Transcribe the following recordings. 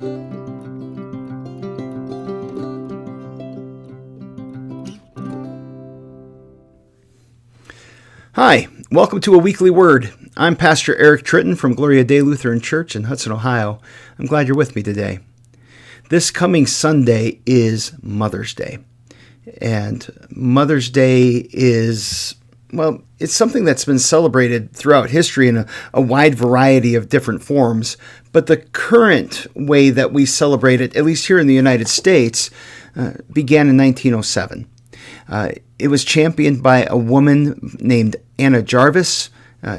Hi, welcome to A Weekly Word. I'm Pastor Eric Tritton from Gloria Dei Lutheran Church in Hudson, Ohio. I'm glad you're with me today. This coming Sunday is Mother's Day. And Mother's Day is, well, it's something that's been celebrated throughout history in a wide variety of different forms. But the current way that we celebrate it, at least here in the United States, began in 1907. It was championed by a woman named Anna Jarvis.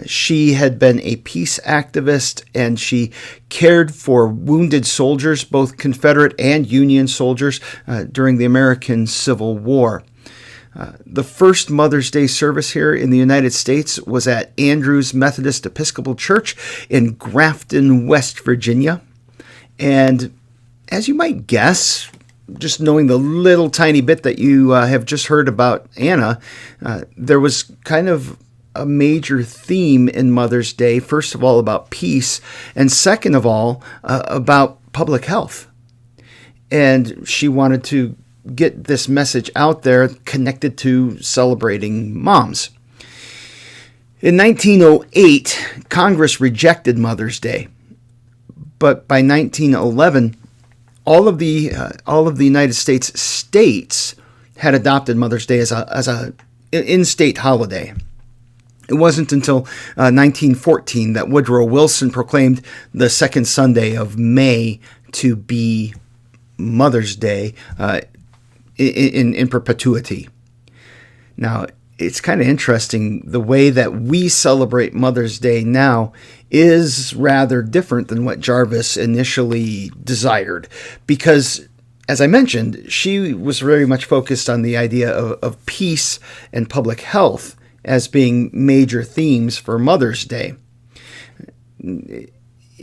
She had been a peace activist, and she cared for wounded soldiers, both Confederate and Union soldiers, during the American Civil War. The first Mother's Day service here in the United States was at Andrews Methodist Episcopal Church in Grafton, West Virginia. And as you might guess, just knowing the little tiny bit that you have just heard about Anna, there was kind of a major theme in Mother's Day, first of all about peace, and second of all about public health. And she wanted to get this message out there connected to celebrating moms. In 1908, Congress rejected Mother's Day, but by 1911, all of the United states had adopted Mother's Day as a in-state holiday. It wasn't until 1914 that Woodrow Wilson proclaimed the second Sunday of May to be Mother's Day in perpetuity. Now, it's kind of interesting. The way that we celebrate Mother's Day now is rather different than what Jarvis initially desired, because, as I mentioned, she was very much focused on the idea of peace and public health as being major themes for Mother's Day.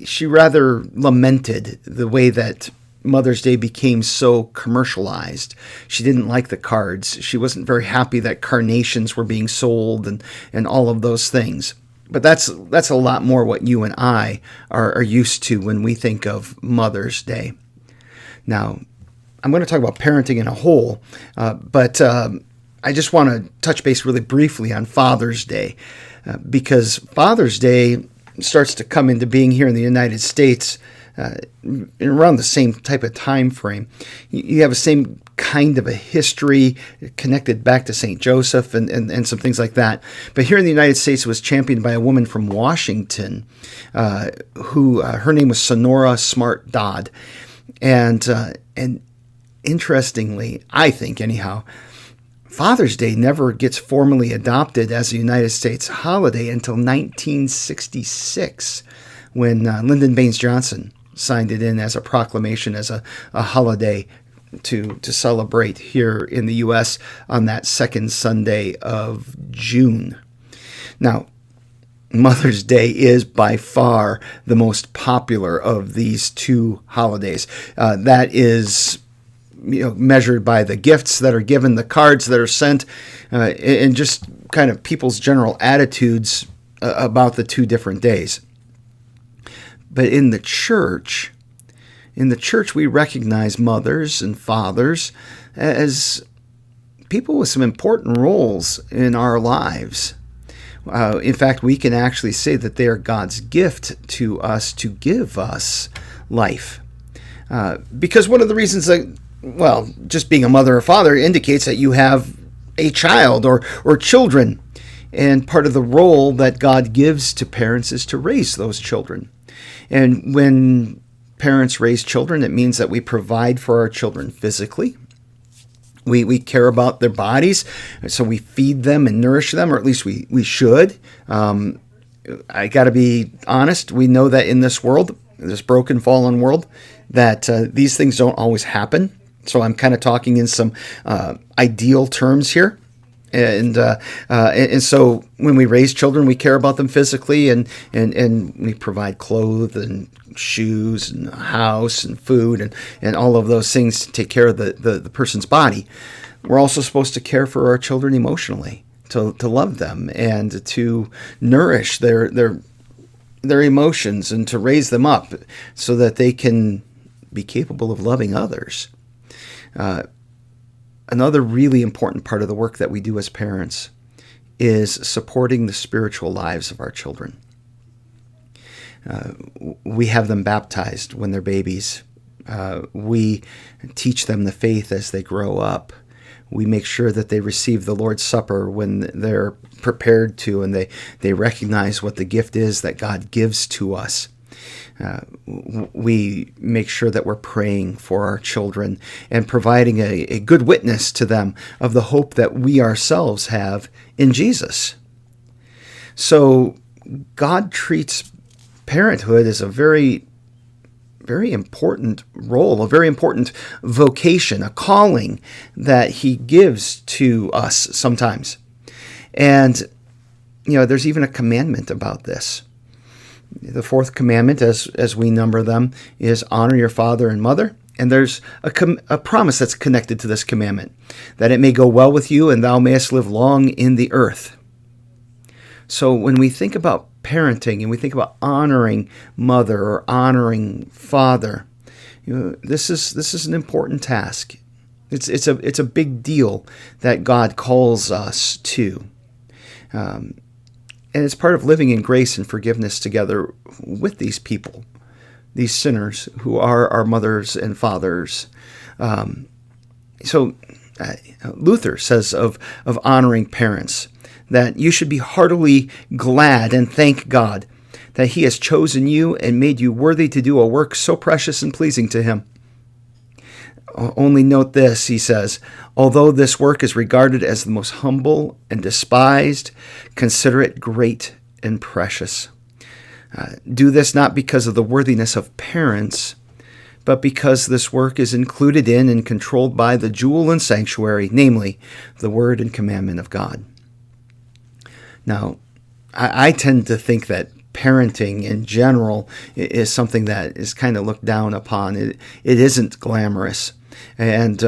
She rather lamented the way that Mother's Day became so commercialized. She didn't like the cards. She wasn't very happy that carnations were being sold and all of those things. But that's a lot more what you and I are used to when we think of Mother's Day. Now, I'm going to talk about parenting in a whole, but I just want to touch base really briefly on Father's Day, because Father's Day starts to come into being here in the United States around the same type of time frame. You have the same kind of a history connected back to St. Joseph and some things like that. But here in the United States, it was championed by a woman from Washington, who her name was Sonora Smart Dodd. And interestingly, I think anyhow, Father's Day never gets formally adopted as a United States holiday until 1966, when Lyndon Baines Johnson signed it in as a proclamation, as a holiday to celebrate here in the U.S. on that second Sunday of June. Now, Mother's Day is by far the most popular of these two holidays. That is, measured by the gifts that are given, the cards that are sent, and just kind of people's general attitudes about the two different days. But in the church, we recognize mothers and fathers as people with some important roles in our lives. In fact, we can actually say that they are God's gift to us to give us life. Because one of the reasons that, just being a mother or father indicates that you have a child or children. And part of the role that God gives to parents is to raise those children. And when parents raise children, it means that we provide for our children physically. We care about their bodies, so we feed them and nourish them, or at least we should. I got to be honest, we know that in this world, this broken, fallen world, that these things don't always happen. So I'm kind of talking in some ideal terms here. And so when we raise children, we care about them physically, and we provide clothes and shoes and a house and food and all of those things to take care of the person's body. We're also supposed to care for our children emotionally, to love them and to nourish their emotions and to raise them up so that they can be capable of loving others. Another really important part of the work that we do as parents is supporting the spiritual lives of our children. We have them baptized when they're babies. We teach them the faith as they grow up. We make sure that they receive the Lord's Supper when they're prepared to, and they recognize what the gift is that God gives to us. We make sure that we're praying for our children and providing a good witness to them of the hope that we ourselves have in Jesus. So God treats parenthood as a very, very important role, a very important vocation, a calling that He gives to us sometimes. And, there's even a commandment about this. The fourth commandment, as we number them, is honor your father and mother. And there's a promise that's connected to this commandment, that it may go well with you and thou mayest live long in the earth. So when we think about parenting and we think about honoring mother or honoring father, this is an important task. It's a big deal that God calls us to. And it's part of living in grace and forgiveness together with these people, these sinners who are our mothers and fathers. So Luther says of honoring parents that you should be heartily glad and thank God that He has chosen you and made you worthy to do a work so precious and pleasing to Him. Only note this, he says, although this work is regarded as the most humble and despised, consider it great and precious. Do this not because of the worthiness of parents, but because this work is included in and controlled by the jewel and sanctuary, namely, the word and commandment of God. Now, I tend to think that parenting in general is something that is kind of looked down upon. It isn't glamorous. And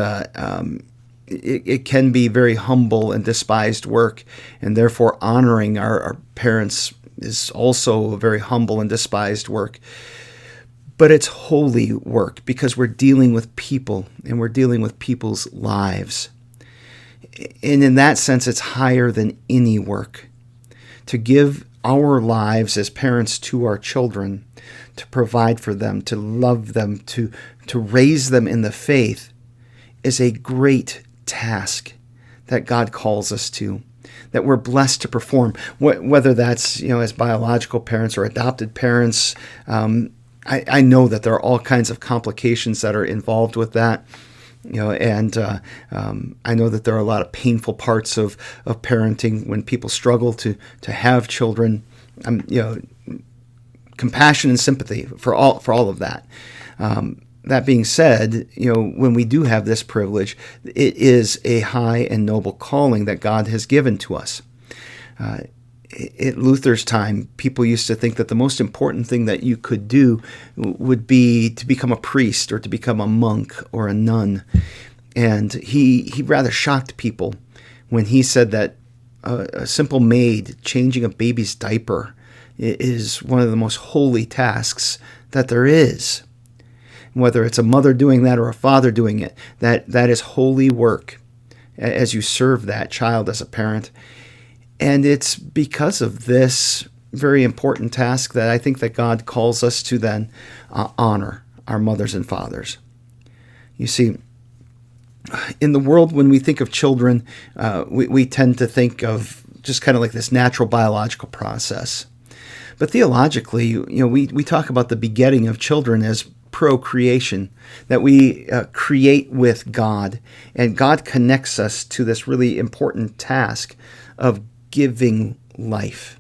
it can be very humble and despised work, and therefore honoring our parents is also a very humble and despised work. But it's holy work because we're dealing with people, and we're dealing with people's lives. And in that sense, it's higher than any work. To give our lives as parents to our children, to provide for them, to love them, to raise them in the faith, is a great task that God calls us to, that we're blessed to perform, whether that's as biological parents or adopted parents. I know that there are all kinds of complications that are involved with that. And I know that there are a lot of painful parts of parenting when people struggle to have children. Compassion and sympathy for all of that. That being said, when we do have this privilege, it is a high and noble calling that God has given to us. At Luther's time, people used to think that the most important thing that you could do would be to become a priest or to become a monk or a nun. And he rather shocked people when he said that a simple maid changing a baby's diaper is one of the most holy tasks that there is. Whether it's a mother doing that or a father doing it, that is holy work as you serve that child as a parent. And it's because of this very important task that I think that God calls us to then honor our mothers and fathers. You see, in the world, when we think of children, we tend to think of just kind of like this natural biological process. But theologically, we talk about the begetting of children as procreation, that we create with God, and God connects us to this really important task of giving life.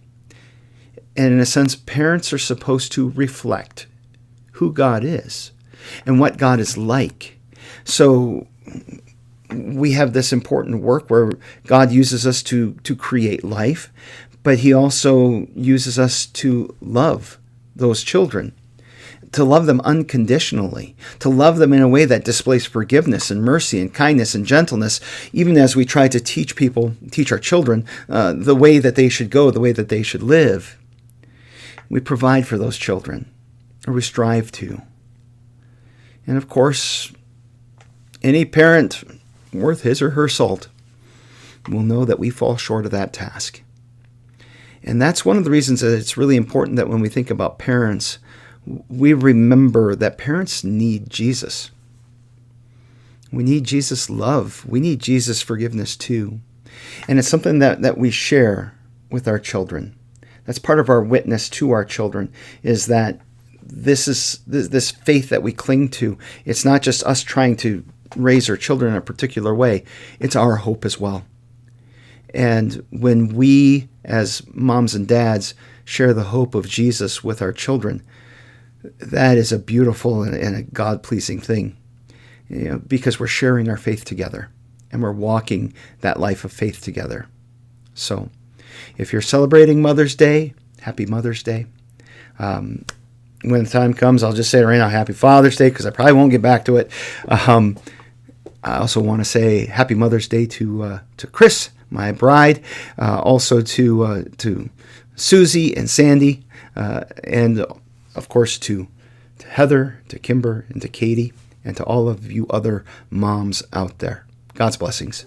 And in a sense, parents are supposed to reflect who God is and what God is like. So we have this important work where God uses us to create life, but He also uses us to love those children, to love them unconditionally, to love them in a way that displays forgiveness and mercy and kindness and gentleness, even as we try to teach our children, the way that they should go, the way that they should live. We provide for those children, or we strive to. And of course, any parent worth his or her salt will know that we fall short of that task. And that's one of the reasons that it's really important that when we think about parents, we remember that parents need Jesus. We need Jesus' love. We need Jesus' forgiveness too. And it's something that we share with our children. That's part of our witness to our children, is that this faith that we cling to. It's not just us trying to raise our children in a particular way. It's our hope as well. And when we, as moms and dads, share the hope of Jesus with our children, that is a beautiful and a God-pleasing thing, because we're sharing our faith together and we're walking that life of faith together. So, if you're celebrating Mother's Day, happy Mother's Day. When the time comes, I'll just say right now, happy Father's Day, because I probably won't get back to it. I also want to say happy Mother's Day to Chris, my bride, also to Susie and Sandy, and of course to Heather, to Kimber, and to Katie, and to all of you other moms out there. God's blessings.